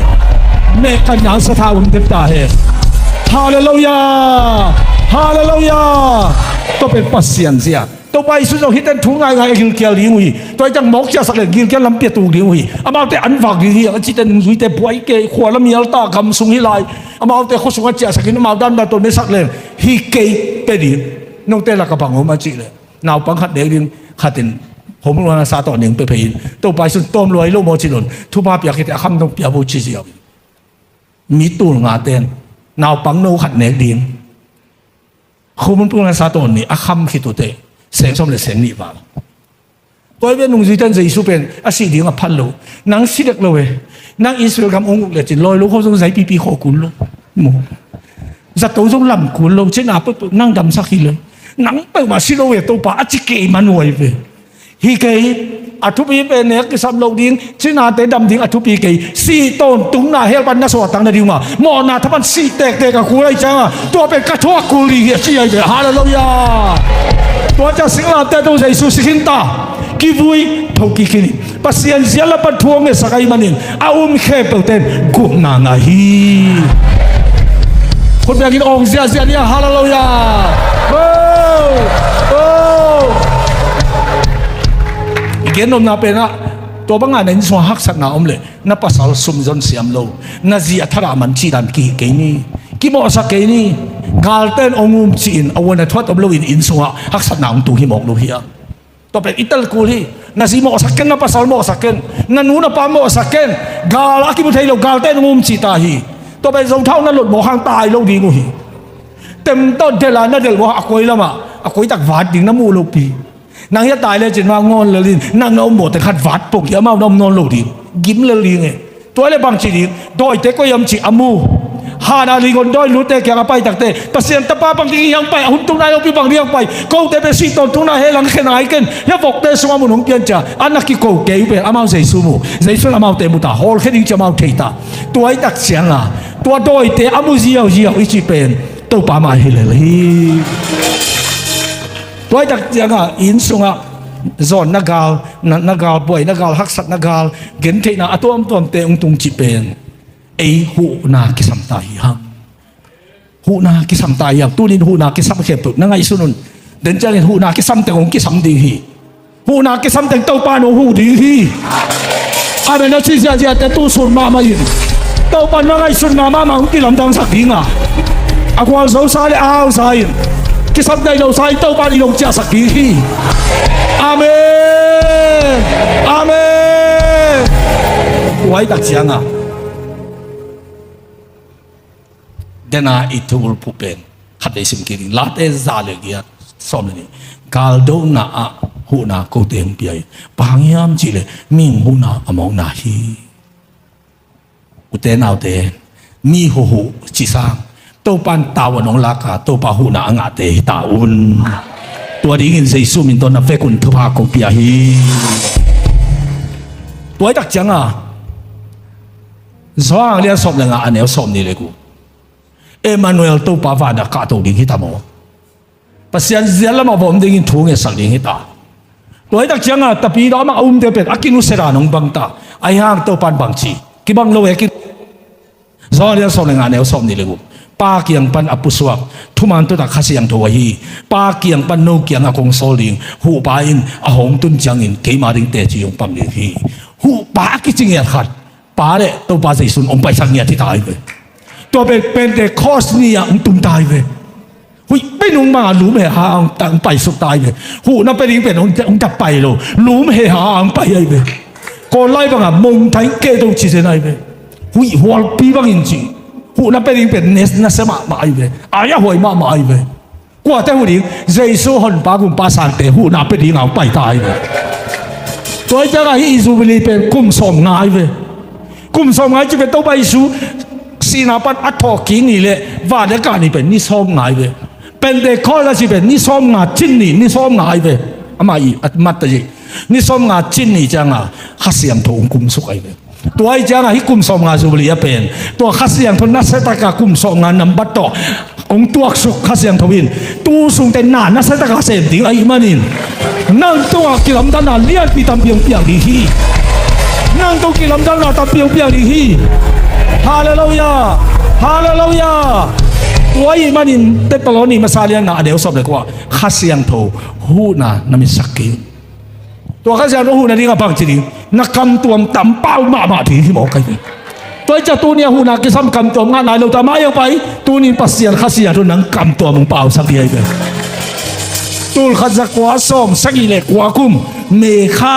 เนกันยังสะท้าวเด่นตาเฮฮาเลลูยาฮาเลลูยาตัวเป็นปัสยันเสียตัวไปสุดเราฮิตเต้นทุ่งง่ายกินเกียวลิ้วหีตัวจังมกจะสักเลยกินเกียวลำเปียตูลิ้วหีอามาแต่อันฝากลิ้วหีจิตเต้นลุยแต่ป่วยเกยขวดละมีอัลตาคำสุงฮิไลอามาแต่ข้อสุงเจียสักกินมาดันมาตัวไม่สักเลยฮิเกยเป็นดีน้องเต้ละกับปังหัวมาจีเลยนาวปังขัดเด็กดิ้งขัดเต้นผมรู้ว่าซาต่อหนึ่งไปเพยินตัวไปสุดต้มรวยโลโมจิลนทุบาเปียกแต่คำต้องเปียบูจิเสียมีตูงาเต้นนาวปังโนขัดเด็กดิ้งคุณมันพูดภาษาตัวนี้อาคำคิดตัวเตะเสียงสมเลยเสียงนี่บ้างตัวเป็นนุ่งจีนจะอิสุเป็นอาศัยดีกับพันโลนังสิเด็กเลยนังอิสราเอลคำองค์เลยจิลอยลูกเขาต้องใช้ปีขอกุลโลโมจัดตัวต้องลำกุลโลเช่นอาปุ๊บนั่งดำสักทีเลยนังไปมาสิโลเวตัวป่าอาจิเกมันไว้ไปฮีเกยอัทุปีเป็นเนี่ยกิสามโลดิ้งเช่นอาเตดำดิ้งอัทุปีเกยสี่ต้นตุ้งนาเฮลปันนัสวัตังนาดิ้งมาหมอนาทับมันสี่แตกกับกูไรจังอ่ะตัวเป็นกระทวกุลีเชี่ยไปฮาเลลูยาตัวจะสิงลาแต่ต้องใส่สุสิหินตากิวุยทอกิกินปัสยันเสียละปัดทวงเงสกายมันินอาเคเปิลเต้นกุนางาฮีคนอยากกินองเสียเนี่ยฮาเลลูยาโอ้เกณฑ์นมนาเป็นอะตัวบางงานในส่วนฮักษณะเลยนับภาษาสมจนเสียมโลนาจีอัธรามันจีดันกี่เกนี่กี่หมอสักเกนี่กาลเต้นองุมจีนเอาวันทวดอบโลอินส่วนฮักษณะองตูหิมอกโลหิอาตัวเป็นอิตาลีกูที่นาจีหมอสักเกนนับภาษาหมอสักเกนนันนูนับปามหมอสักเกนกาลอากิบุเทโลกาลเต้นองุมจีตาฮีตัวเป็นทรงเท่านั้นหลุดหมอข้างตายโลดีกูฮีเต็มต้นเทลานั่นเดี๋ยวว่าอคุยละมาอคุยตักหวานดิ่งน้ำมูโลปีนางจะตายเลยจินว่างอนเลยนางเอาหมดแต่ขัดวัดปกยามาดมนอนหลุดยิ้มเลยไงตัวเลยบางทีดิโดยเตก็ยำจีอามูฮานาลีคนโดยรู้เตแกงไปตักเตปัสยันตะป้าบางทียังไปหุ่นตุ้งนายเอาไปบางเรียงไปกูเตเป็นสีตนตุ้งนายให้หลังแค่ไหนกันยังบอกเตสมามุนหงเปียนจ่าอันนักกิโกเกยเป็นอามาใจสูมูใจสูอามาเตมุตาฮอลแค่ดิ้งจะมาเทตาตัวไอ้ตักเสียงอ่ะตัวโดยเตอามูเจียวอีจีเป็นตัวป้ามาให้เลยตัวไอ้ตักเสียงอ่ะอินสุงอ่ะจอนนักกาลป่วยนักกาลฮักสัตนักกาลเกินเทน่ะตัวเตองตุงจีเป็นไอหูนากิสัมตายฮะหูนากิสัมตายอย่างตู้นี้หูนากิสัมเข็บตุนั่งไงสุนุนเดินจะเห็นหูนากิสัมแต่องกิสัมดีฮีหูนากิสัมแต่เต้าปานหูดีฮีอะไรนะที่จะแต่ตู้สุนมาอยู่เต้าปานนั่งไงสุนมาองกิลำดังสักดิ้งอ่ะอควาลโซซาเลอ้าวซาย cái sắp đây đầu sai tâu ban đi đồng chia sạc ký khi Amen Amen Quay đặc giang à Dena itu ulpupen hati sim kiri late zale dia som ni kaldo na a hu na ko tem piai pangyam chi le ming hu na among na hi uten out te mi hu chi sang to pan tawanong laka to pa hu na anga te taun tua dingin sei su min ton na fe kun thupa ko pia hi tuai tak chang a zoang lia som le nga anel som ni le ku Emmanuel to pa va da ka to ding hita mo pasian zela ma bom ding thu nge sak ding hita toy tak changa tapi da ma te pet akinu sera nong bang ta ai hang to pan bang chi ki bang lo e ki zo lia som nga ne som ni le gu pa kiang pan apuswak thuman to ta khasiang tho hi pa kiang pan no kiang akong soling hu pa in a hong tun chang in ke ma ding te chi yong pam ni hi hu pa ki ching ya khat pa le to pa sei sun om pai sang ya ti tai veตัวเป็นแต่คอสนี่อ่ะตุ่มตายเลยหุยไม่นุ่งมาหลุมเหหาต่างไปสุดตายเลยหูนั่นเป็นอีกเป็นองจับไปเลยหลุมเหหาไปไอ้เว้ยก็ไล่บังอ่ะมงไทยเกตุชิเซนไอ้เว้ยหุยหัวปีบังอินจีหูนั่นเป็นอีกเป็นเนสนัสมาไอ้เว้ยอายะหวยมาไอ้เว้ยกว่าแต่หูนี้เจสุหันปากุมปาสันเตหูนั่นเป็นอีกเอาไปตายเลยตัวเจ้าไอ้อิสุบิลีเป็นกุมสมงายเว้ยกุมสมงายจะเป็นตัวใบสูสีนาปันอัฐอกินี่เลยว่าเด็กการนี่เป็นนิสมงายเว้เป็นเด็กข้อละสิเป็นนิสมงาจินนี่นิสมงายเว้อามาอีอัตมัตตจีนิสมงาจินนี่จังอ่ะขัดเสียงทงกุมสุกไอเว้ตัวไอ้จังอ่ะฮิกุมสมงาสุบลียเป็นตัวขัดเสียงทนนัสเซตากากุมสมงานำบัตโตองตัวสุกขัดเสียงทวินตู้สุงแต่นานนัสเซตากาเสมติงไอ้มันนี่นั่งตัวกิลำดันนาเลี้ยนปีตามเปียงเปียงดีฮีนั่งตัวกิลำดันนาตามเปียงเปียงดีฮีฮาเลลูยาฮาเลลูยาตัวอีมันอินเตตโลนี่มาซาเลียนนะเดี๋ยวสอบเลยว่าข้าเสียงโทหูน่ะนั่นมีสักกี่ตัวข้าเสียงโทหูน่ะนี่ก็บางทีนักคำตัวต่ำเป้ามาทีที่บอกกันตัวเจ้าตัวเนี่ยหูน่ะกิซ้ำคำตัวงานไหนเราแต่มายังไปตัวนี้ปัสเซียนข้าเสียงตัวนังคำตัวมึงเปล่าสักทีไปตัวข้าจะกว่าส้มสักกี่เล็กกว่ากุ้มเมฆา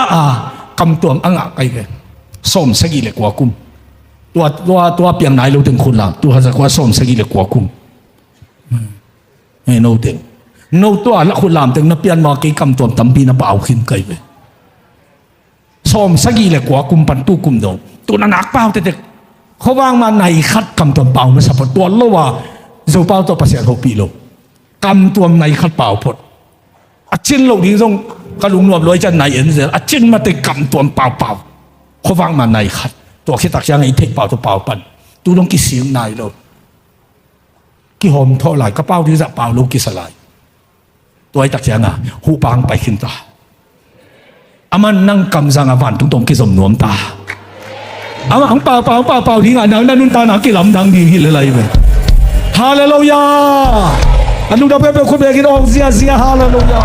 คำตัวอ่างไปไปส้มสักกี่เล็กกว่ากุ้มตัวเปียงไหนเราถึงคนละตัวจะกว่าส้มสักกี่เล็กกว่ากุ้มโน้ตเองโน้ตตัวละคนลามถึงนับเปียนมากี่คำตัวตั้มปีนับเอาขึ้นไกลไปส้มสักกี่เล็กกว่ากุ้มปันตู้กุ้มโดนตัวนักเป้าแต่เขาวางมาในคัดคำตัวเปล่ามาสับตัวโลว่าจะเปล่าตัวประเสริฐหกปีโลคำตัวในคัดเปล่าพดอาชินโลนี้ต้องกระลุงรวมร้อยจะไหนเอ็นเสียอาชินมาแต่คำตัวเปล่าเขาวางมาในคัดตัวคิดตักยังไงเทคเปล่าตัวเปล่าปันตัวต้องกิเสียงนายเรากี่หอมเท่าไหร่ก็เป้าที่จะเปล่าลูกกิสลายตัวไอ้ตักยังอ่ะหูปังไปขึ้นตาอามันนั่งกำสังอาวันตุ้งกิสมนวมตาอามันเปล่าที่งานนั่นนุ่นตาหนักกี่ลำดังดีหินอะไรไปฮาเลลูยาอันนู้นเราไปคนเบกินออกเสียฮาเลลูยา